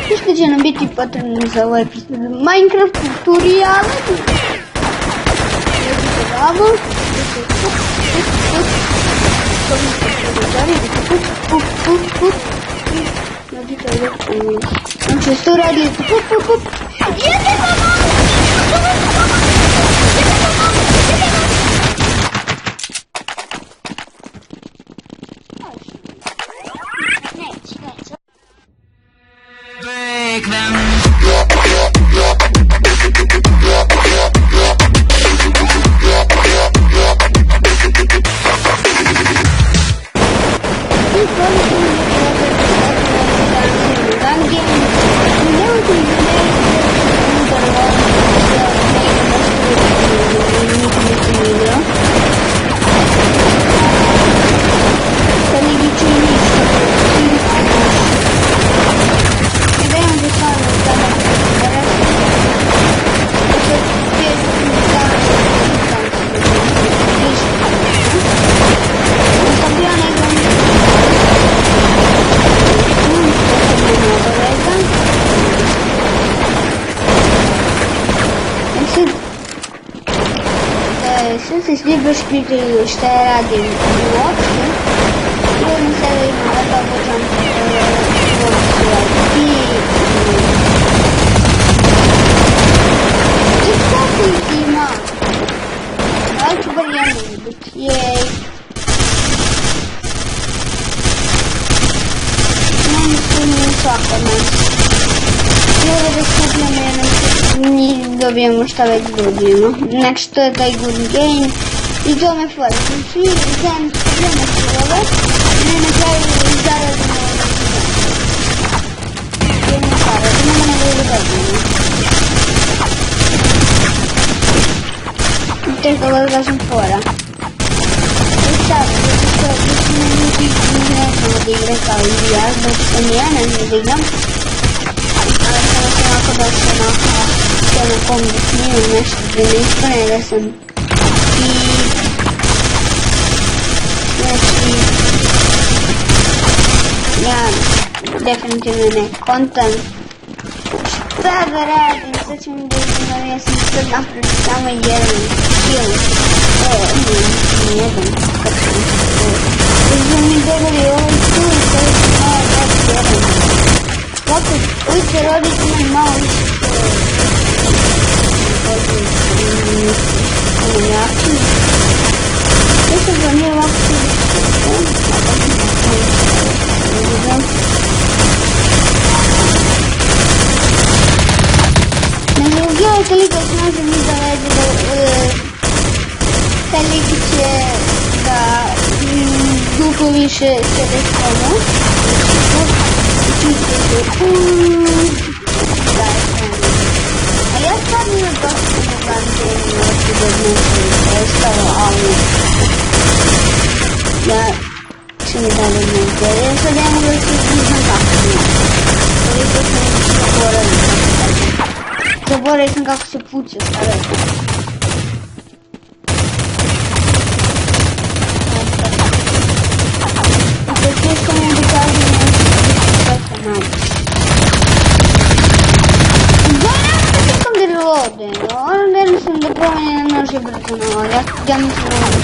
Što će nam biti potrebno za ovaj Minecraft tutorial. Znači što radi? Break them. Sve se svi baš pitaju šta ja radim uopšte. I ovdje sada imam da obođam i kako ih ima? Ali ću bar jedan vidjeti. Jej. Meni su mi svakome. I ovdje da skupljamo jedan i dobijemo šta već dobijemo. Znači to je taj good game i to me fora. Znači zajedno skupljamo slove i na kraju zaradimo jednu paru. Nema nego da dobijemo. I to je kako da kažem fora. I sad, zato što mislim ljudi ne znamo da igra kao i ja, znači što ni ja ne znam da igram. Ali samo sam ovako došla na nekom da snimam nešto da ne ispane da sam i znači ja definitivno ne kontam šta da radim, sad ću mi da izgledam, ja sam sad napravila samo jedan kill, jedan, kako sam da mi dobili ovaj tu i sad ću malo dati jedan. Kako ujte roditi malo više način. Ja sam planirala ovako ne uvijek toliko snažem iza leđa da taj lik će da duplo više se dešava. A ja stvarno dosta ne znam da imam očigledno ostalo, ali ja ću mi dalje ne gledam. Sad ja mogu da se izgledam kako ne. Toliko sam zaboravila. Zaboravila sam kako se puća sada. Što mi da kažem nešto malo. Kako da reloadem? Ono sam da promenim na nože brzo na ovo. Ja mislim da ovo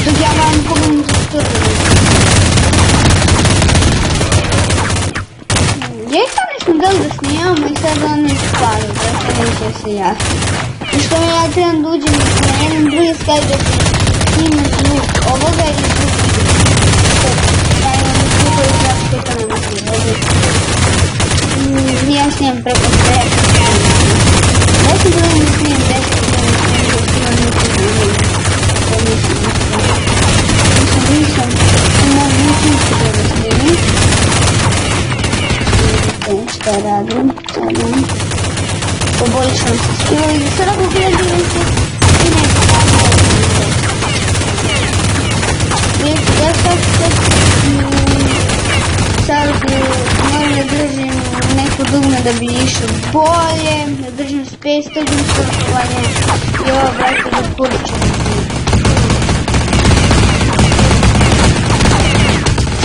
što ja vam pogledam za stvrlo. Ja i sad nisam dali da snijamo i sad on mi spali. Zato neće se ja. I što mi ja trebam da uđem na jedan drugi Skype da snimam zvuk ovoga i zvuk. Ja snijem preko sve. Ja sam da ne snijem 10 nisam da snimim. Šta radim? Poboljšam se skill i sada pogledam se i nekako. Ja sad moram da držim neko dugme da bi išao bolje, da držim space, to ću skorpovanje i ovo brate da poručam.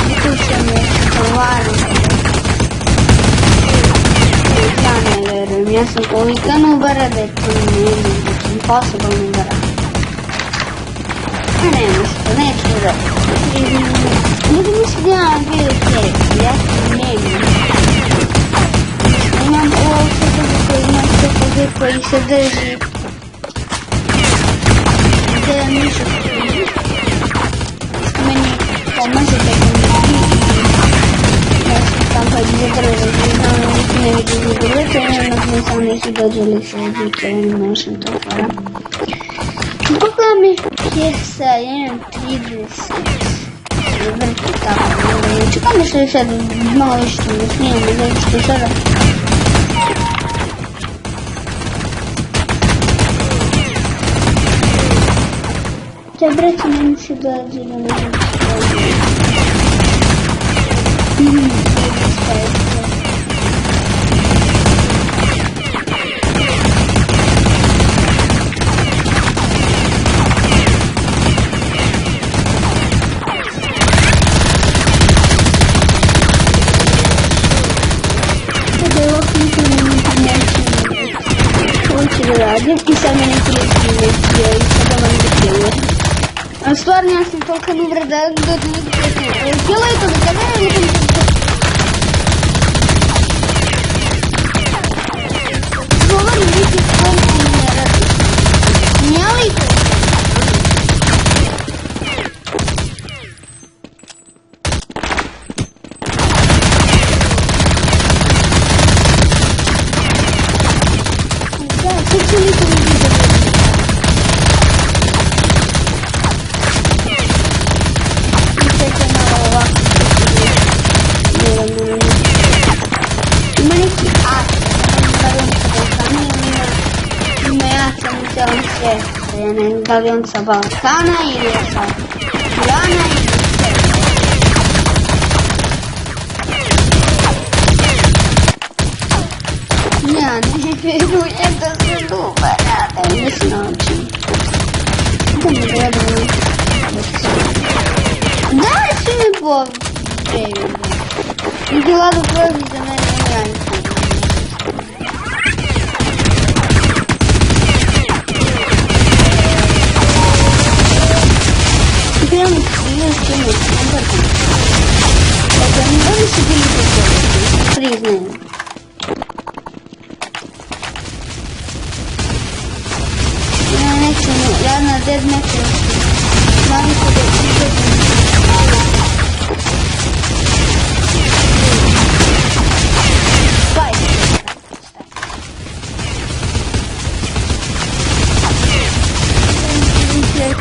I tu ću mi stvarno. ja sam tolika nubara da je to impossible nubara. A nema se to, neću da... Ljudi misli da imam video kjerek, ja sam nemam. Imam ovo koji imam sve koji se drži. Gdje je mišo koji što meni pomaže da ja sam tam kad zadražu znam niti ne vidim vidjeti jednog sam neki dođeli se vidjeti nešto to hvala. Koliko mi je sa 1.30 vrti tako čekam da se sad malo više ne snijem zato što sada te brati meni se dođe na nešto i sad me neki neće i sada vam dopjeluje. Stvarno ja sam tolika nubra da dođe neki presnije. Pjeluje to da kada je nekom govori neki svojim koji ne radi. Njalite! Da li on sa Balkana ili sa Irana ili ja ne vjerujem da se duba rade, ne snačim. Da mi gledam. Daj si mi povjerujem. Niti Lado prolazi za mene i ja nisam. Prema još čemu kompartim. Dakle, oni su bili posljednici, priznajem. Ja nećemo, ja na dead neću. Znam se da ću izgledati.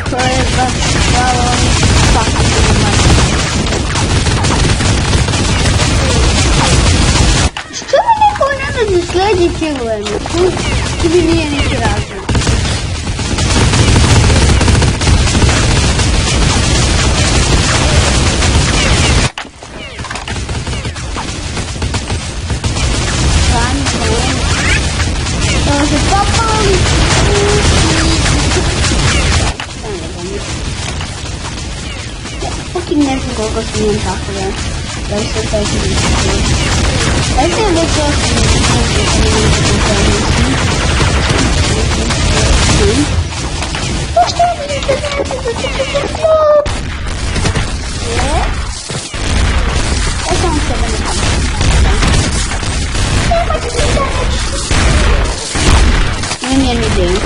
Koje vas hvala svakako što mi neko ne da sledi kilujemo? Ili nije neki razlog? Ovo se popali. Ne znam koliko su njem tako da se taj ljudi se dajte je već pošto je vidite da klub samo sebe ne tamo nemojte se ne nije ni ideju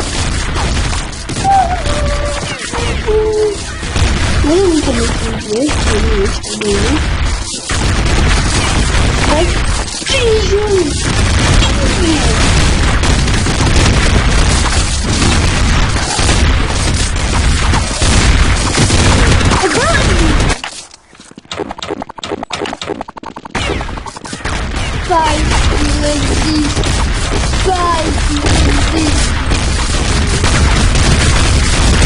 Moram to biti nešto bilo. Aj, čižu!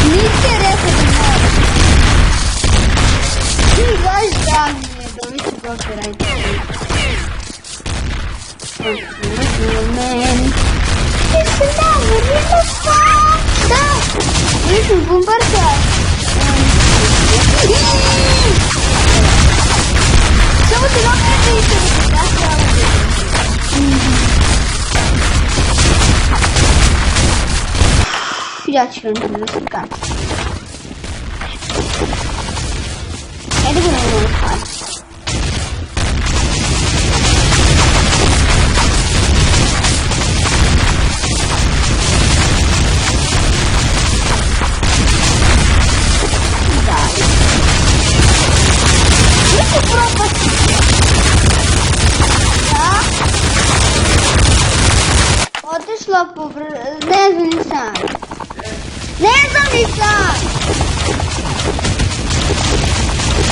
Niste rekao da moram. Ti znaš da mi je da mi ću copyright. Man. Ti se damo, nisam sam. Da. Nisam bombarda. Samo ti vam ne vidite da se da se ovo. Widać świętego skarbca. Ja tego nie mogę spać. Odeszło ne znam sam. Ne znam ni sam.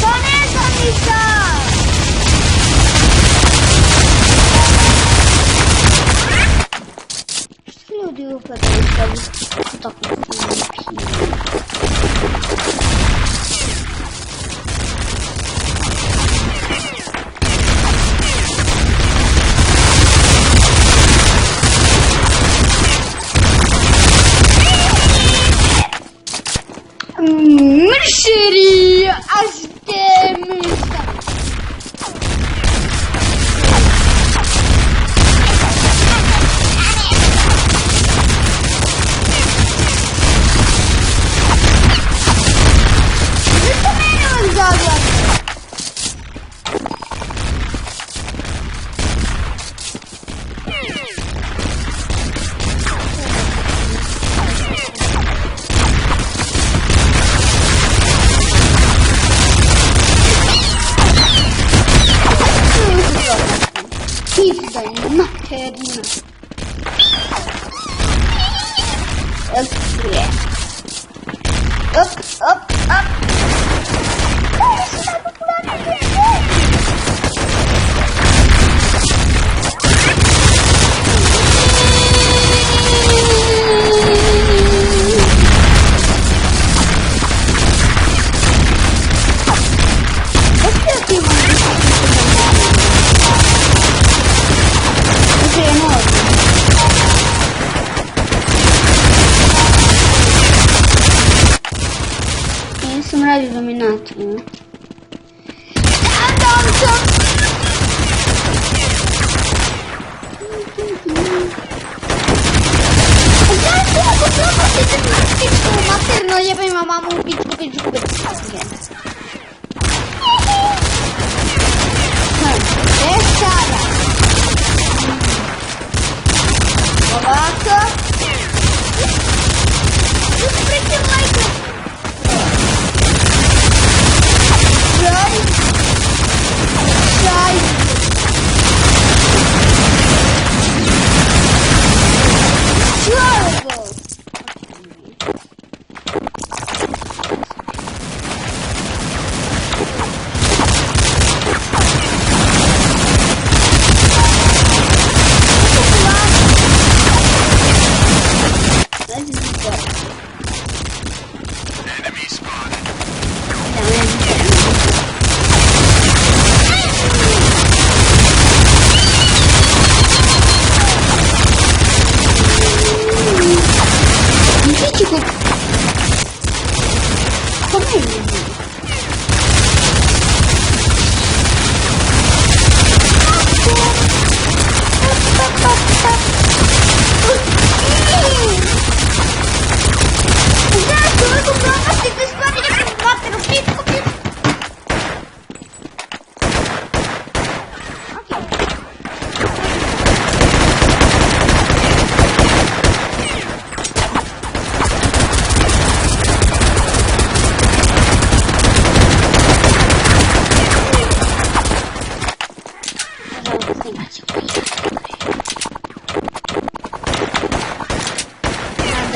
To ne znam ni sam. Što ljudi upadaju sebi tako pije? Mršeri, až temista. Zašto mene on zaglavio? Materna. Up. Radio dominato. Materno, nie wiem, mam ubić, kupić.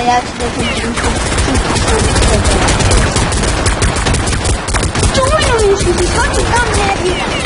Ja ci dokończę. Czemu ja muszę wyskoczyć tam, że